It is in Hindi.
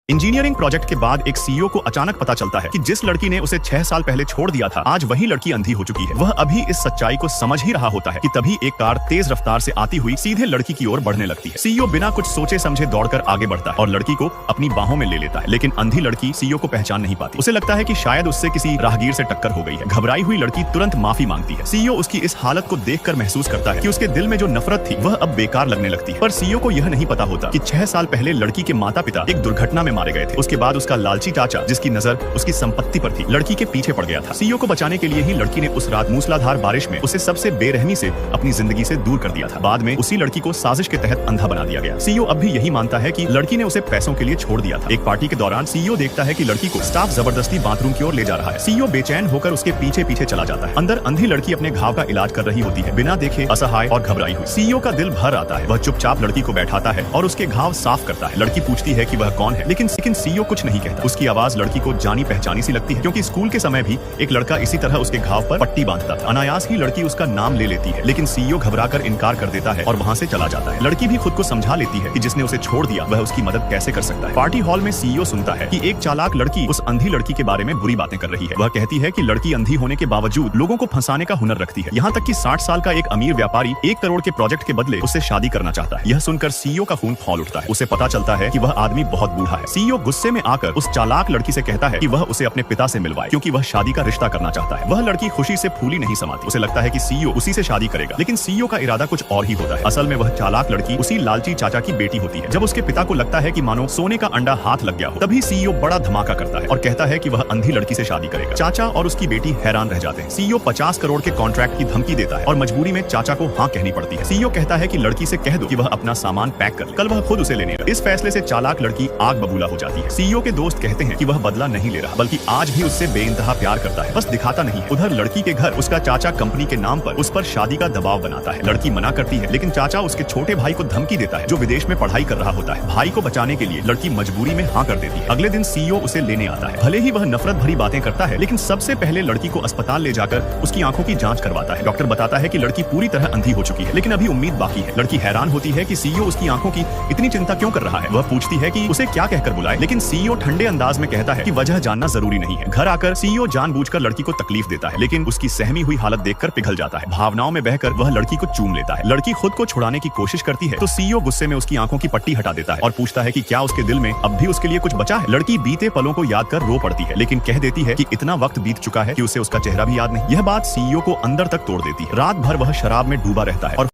इंजीनियरिंग प्रोजेक्ट के बाद एक सीईओ को अचानक पता चलता है कि जिस लड़की ने उसे 6 साल पहले छोड़ दिया था, आज वही लड़की अंधी हो चुकी है। वह अभी इस सच्चाई को समझ ही रहा होता है कि तभी एक कार तेज रफ्तार से आती हुई सीधे लड़की की ओर बढ़ने लगती है। सीईओ बिना कुछ सोचे समझे दौड़कर आगे बढ़ता है और लड़की को अपनी बाहों में ले लेता है, लेकिन अंधी लड़की सीईओ को पहचान नहीं पाती। उसे लगता है कि शायद उससे किसी राहगीर से टक्कर हो गई है। घबराई हुई लड़की तुरंत माफी मांगती है। सीईओ उसकी इस हालत को देखकर महसूस करता है कि उसके दिल में जो नफरत थी वह अब बेकार लगने लगती है। पर सीईओ को यह नहीं पता होता कि 6 साल पहले लड़की के माता पिता एक दुर्घटना में मारे गए थे। उसके बाद उसका लालची चाचा, जिसकी नजर उसकी संपत्ति पर थी, लड़की के पीछे पड़ गया था। सीईओ को बचाने के लिए ही लड़की ने उस रात मूसलाधार बारिश में उसे सबसे बेरहमी से अपनी जिंदगी से दूर कर दिया था। बाद में उसी लड़की को साजिश के तहत अंधा बना दिया गया। सीईओ अब भी यही मानता है कि लड़की ने उसे पैसों के लिए छोड़ दिया था। एक पार्टी के दौरान सीईओ देखता है कि लड़की को स्टाफ जबरदस्ती बाथरूम की ओर ले जा रहा है। सीईओ बेचैन होकर उसके पीछे पीछे चला जाता है। अंदर अंधी लड़की अपने घाव का इलाज कर रही होती है, बिना देखे, असहाय और घबराई हुई। सीईओ का दिल भर आता है। वह चुपचाप लड़की को बैठाता है और उसके घाव साफ करता है। लड़की पूछती है कि वह कौन है, लेकिन सीईओ कुछ नहीं कहता। उसकी आवाज लड़की को जानी पहचानी सी लगती है, क्योंकि स्कूल के समय भी एक लड़का इसी तरह उसके घाव पर पट्टी बांधता था। अनायास ही लड़की उसका नाम ले लेती है, लेकिन सीईओ घबराकर इनकार कर देता है और वहाँ से चला जाता है। लड़की भी खुद को समझा लेती है कि जिसने उसे छोड़ दिया वह उसकी मदद कैसे कर सकता है। पार्टी हॉल में सीईओ सुनता है कि एक चालाक लड़की उस अंधी लड़की के बारे में बुरी बातें कर रही है। वह कहती है कि लड़की अंधी होने के बावजूद लोगों को फंसाने का हुनर रखती है। यहाँ तक कि 60 साल का एक अमीर व्यापारी 1 करोड़ के प्रोजेक्ट के बदले उससे शादी करना चाहता है। यह सुनकर सीईओ का खून खौल उठता है। उसे पता चलता है कि वह आदमी बहुत बूढ़ा है। सीईओ गुस्से में आकर उस चालाक लड़की से कहता है कि वह उसे अपने पिता से मिलवाए, क्योंकि वह शादी का रिश्ता करना चाहता है। वह लड़की खुशी से फूली नहीं समाती। उसे लगता है कि सीईओ उसी से शादी करेगा, लेकिन सीईओ का इरादा कुछ और ही होता है। असल में वह चालाक लड़की उसी लालची चाचा की बेटी होती है। जब उसके पिता को लगता है कि मानो सोने का अंडा हाथ लग गया हो, तभी सीईओ बड़ा धमाका करता है और कहता है कि वह अंधी लड़की से शादी करेगा। चाचा और उसकी बेटी हैरान रह जाते हैं। सीईओ 50 करोड़ के कॉन्ट्रैक्ट की धमकी देता है और मजबूरी में चाचा को हाँ कहनी पड़ती है। सीईओ कहता है कि लड़की से कह दो कि वह अपना सामान पैक कर ले, कल वह खुद उसे लेने आएगा। इस फैसले से चालाक लड़की आग बबूला हो जाती है। सीईओ के दोस्त कहते हैं कि वह बदला नहीं ले रहा, बल्कि आज भी उससे बेइंतहा प्यार करता है, बस दिखाता नहीं है। उधर लड़की के घर उसका चाचा कंपनी के नाम पर उस पर शादी का दबाव बनाता है। लड़की मना करती है, लेकिन चाचा उसके छोटे भाई को धमकी देता है, जो विदेश में पढ़ाई कर रहा होता है। भाई को बचाने के लिए लड़की मजबूरी में हाँ कर देती है। अगले दिन सीईओ उसे लेने आता है। भले ही वह नफरत भरी बातें करता है, लेकिन सबसे पहले लड़की को अस्पताल ले जाकर उसकी आंखों की जांच करवाता है। डॉक्टर बताता है कि लड़की पूरी तरह अंधी हो चुकी है, लेकिन अभी उम्मीद बाकी है। लड़की हैरान होती है कि सीईओ उसकी आंखों की इतनी चिंता क्यों कर रहा है। वह पूछती है कि उसे क्या कहकर बुलाए, लेकिन सीईओ ठंडे अंदाज में कहता है कि वजह जानना जरूरी नहीं है। घर आकर सीईओ जानबूझकर लड़की को तकलीफ देता है, लेकिन उसकी सहमी हुई हालत देखकर पिघल जाता है। भावनाओं में बहकर वह लड़की को चूम लेता है। लड़की खुद को छुड़ाने की कोशिश करती है तो सीईओ गुस्से में उसकी आंखों की पट्टी हटा देता है और पूछता है कि क्या उसके दिल में अब भी उसके लिए कुछ बचा है। लड़की बीते पलों को याद कर रो पड़ती है, लेकिन कह देती है कि इतना वक्त बीत चुका है कि उसे उसका चेहरा भी याद नहीं। यह बात सीईओ को अंदर तक तोड़ देती है। रात भर वह शराब में डूबा रहता है और